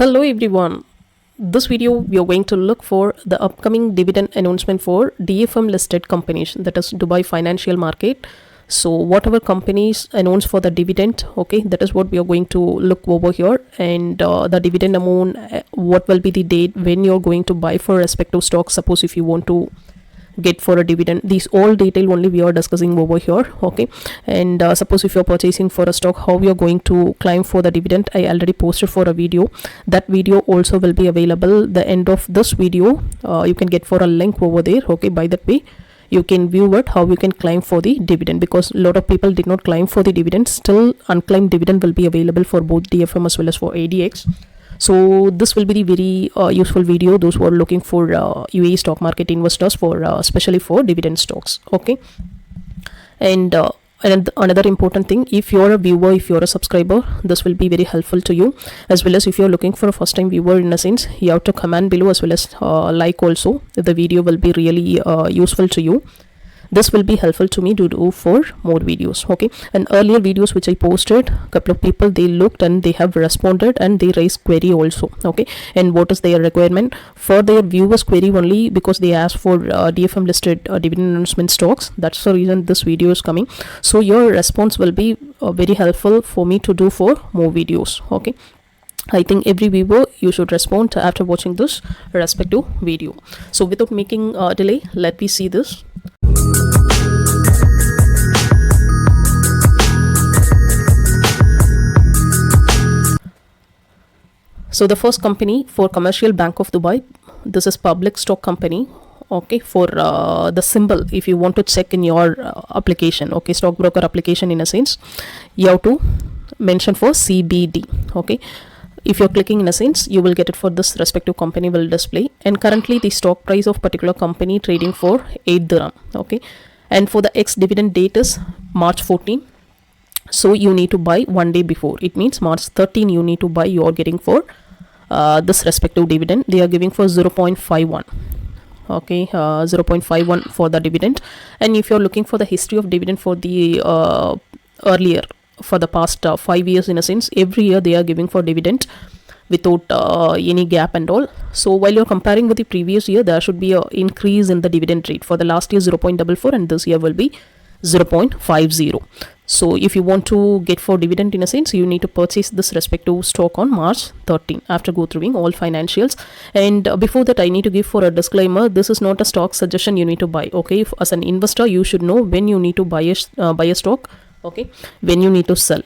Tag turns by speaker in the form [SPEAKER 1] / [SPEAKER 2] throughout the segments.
[SPEAKER 1] Hello everyone. This video we are going to look for the upcoming dividend announcement for DFM listed companies, that is Dubai Financial Market. So whatever companies announce for the dividend, okay, that is what we are going to look over here. And the dividend amount, what will be the date when you're going to buy for respective stocks. Suppose if you want to get for a dividend, these all detail only we are discussing over here, okay. And suppose if you're purchasing for a stock, how you're going to climb for the dividend, I already posted for a video. That video also will be available the end of this video. You can get for a link over there, okay. By that way you can view it how you can climb for the dividend, because a lot of people did not climb for the dividend. Still unclaimed dividend will be available for both DFM as well as for ADX. So this will be the very useful video those who are looking for UAE stock market investors, for especially for dividend stocks, okay. And another important thing, if you're a viewer, if you're a subscriber, this will be very helpful to you, as well as if you're looking for a first time viewer, in a sense, you have to comment below as well as like also. The video will be really useful to you. This will be helpful to me to do for more videos, okay. And earlier videos which I posted, couple of people, they looked and they have responded and they raised query also, okay. And what is their requirement for their viewers query only, because they asked for DFM listed dividend announcement stocks. That's the reason this video is coming. So your response will be very helpful for me to do for more videos, okay. I think every viewer you should respond after watching this respective video. So without making delay, let me see this. So the first company for Commercial Bank of Dubai, this is public stock company, okay. For the symbol, if you want to check in your application, okay, stockbroker application, in a sense, you have to mention for CBD, okay. If you're clicking, in a sense, you will get it for this respective company will display. And currently the stock price of particular company trading for 8 dirham, okay. And for the ex dividend date is March 14. So you need to buy one day before. It means March 13 you need to buy. You are getting for this respective dividend. They are giving for 0.51, okay. 0.51 for the dividend. And if you're looking for the history of dividend for the earlier, for the past 5 years, in a sense, every year they are giving for dividend without any gap and all. So while you're comparing with the previous year, there should be an increase in the dividend rate. For the last year 0.44 and this year will be 0.50. So if you want to get for dividend, in a sense, you need to purchase this respective stock on March 13 after go through all financials. And before that, I need to give for a disclaimer, this is not a stock suggestion you need to buy, okay. If, as an investor, you should know when you need to buy a stock, okay, when you need to sell.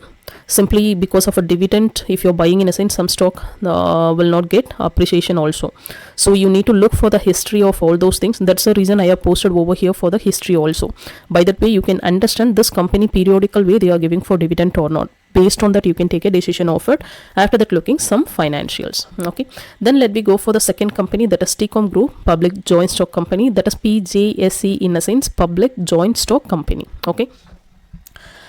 [SPEAKER 1] Simply because of a dividend, if you're buying, in a sense, some stock will not get appreciation also. So you need to look for the history of all those things. That's the reason I have posted over here for the history also. By that way you can understand this company periodical way they are giving for dividend or not. Based on that you can take a decision of it. After that, looking some financials, okay. Then let me go for the second company, that is TECOM Group, public joint stock company, that is PJSE, in a sense, public joint stock company, okay.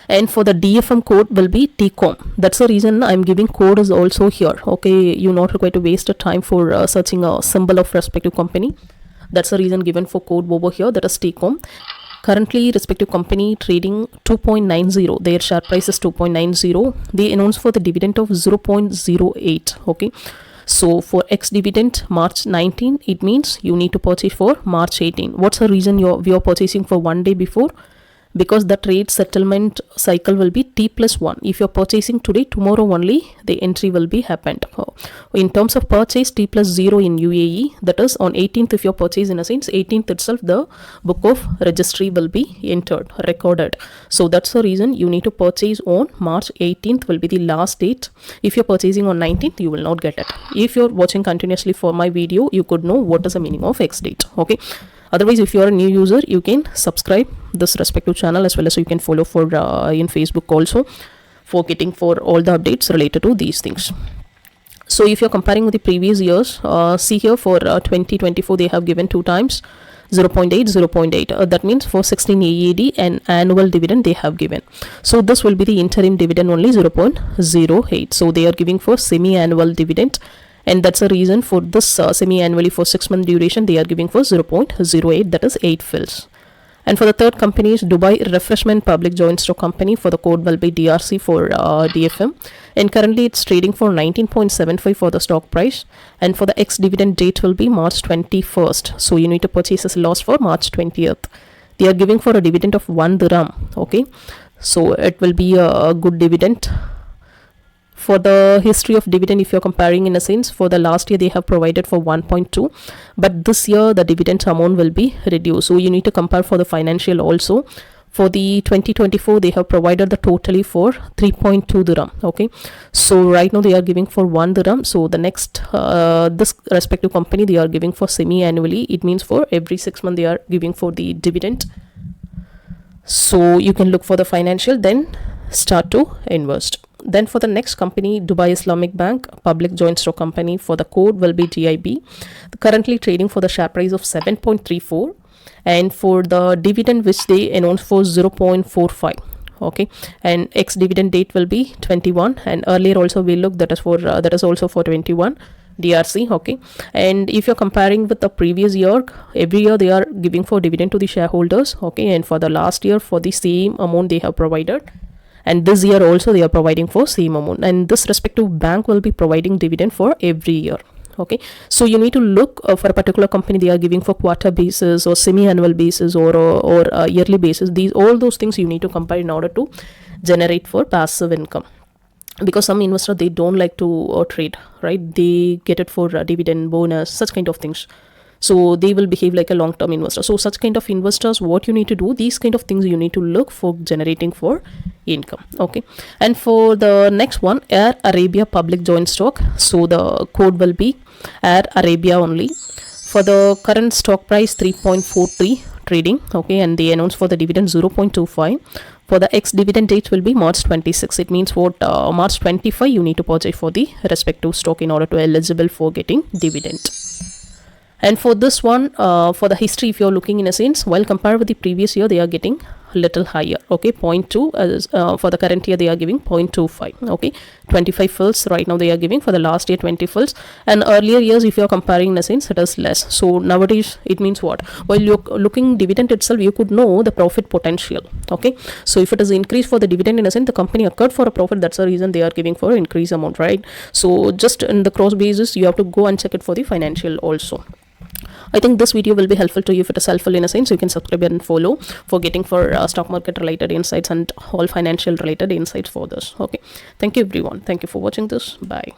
[SPEAKER 1] And for the DFM code will be TECOM. That's the reason I'm giving code is also here, okay. You're not required to waste the time for searching a symbol of respective company. That's the reason given for code over here, that is TECOM. Currently respective company trading 2.90, their share price is 2.90. They announced for the dividend of 0.08, okay. So for ex dividend March 19, it means you need to purchase for March 18. What's the reason we are purchasing for one day before? Because the trade settlement cycle will be T+1. If you're purchasing today, tomorrow only the entry will be happened. In terms of purchase, T+0 in UAE, that is on 18th, if you're purchasing, in a sense, 18th itself the book of registry will be entered, recorded. So that's the reason you need to purchase on March 18th will be the last date. If you're purchasing on 19th, you will not get it. If you're watching continuously for my video, you could know what is the meaning of X date, okay. Otherwise, if you are a new user, you can subscribe this respective channel, as well as you can follow for in Facebook also, for getting for all the updates related to these things. So if you're comparing with the previous years, see here for 2024 they have given 2 times 0.8, 0.8. That means for 16 AED and annual dividend they have given. So this will be the interim dividend only 0.08. So they are giving for semi-annual dividend. And that's the reason for this semi-annually for 6 month duration they are giving for 0.08, that is 8 fills. And for the third company is Dubai Refreshment Public Joint Stock Company. For the code will be DRC for DFM. And currently it's trading for 19.75 for the stock price. And for the ex-dividend date will be March 21st. So you need to purchase as loss for March 20th. They are giving for a dividend of 1 dirham. Okay. So it will be a good dividend. For the history of dividend, if you're comparing in a sense, for the last year they have provided for 1.2, but this year the dividend amount will be reduced. So you need to compare for the financial also. For the 2024 they have provided the totally for 3.2 dirham. Okay, so right now they are giving for 1 dirham. So the next this respective company they are giving for semi-annually. It means for every 6 months they are giving for the dividend. So you can look for the financial, then start to invest. Then for the next company, Dubai Islamic Bank Public Joint Stock Company, for the code will be GIB. Currently trading for the share price of 7.34, and for the dividend which they announced for 0.45. Okay, and ex dividend date will be 21, and earlier also we looked that is for that is also for 21 DRC. Okay, and if you're comparing with the previous year, every year they are giving for dividend to the shareholders. Okay, and for the last year for the same amount they have provided, and this year also they are providing for same amount, and this respective bank will be providing dividend for every year. Okay, so you need to look for a particular company they are giving for quarter basis or semi-annual basis or yearly basis. These all those things you need to compare in order to generate for passive income, because some investors they don't like to trade, right? They get it for dividend, bonus, such kind of things. So they will behave like a long-term investor. So such kind of investors, what you need to do, these kind of things you need to look for generating for income. Okay, and for the next one, Airarabia Public Joint Stock. So the code will be Airarabia only. For the current stock price 3.43 trading. Okay, and they announced for the dividend 0.25. For the ex-dividend date will be March 26. It means what March 25 you need to purchase for the respective stock in order to eligible for getting dividend. And for this one, for the history, if you're looking in a sense, while compared with the previous year, they are getting a little higher. Okay, 0.2 for the current year they are giving 0.25. Okay, 25 fills right now they are giving. For the last year 20 fills, and earlier years if you're comparing in a sense it is less. So nowadays it means what, while you're looking dividend itself, you could know the profit potential. Okay, so if it is increased for the dividend in a sense, the company occurred for a profit, that's the reason they are giving for increased amount, right? So just in the cross basis you have to go and check it for the financial also. I think this video will be helpful to you. If it is helpful in a sense, you can subscribe and follow for getting for stock market related insights and all financial related insights for this. Okay, thank you everyone. Thank you for watching this. Bye.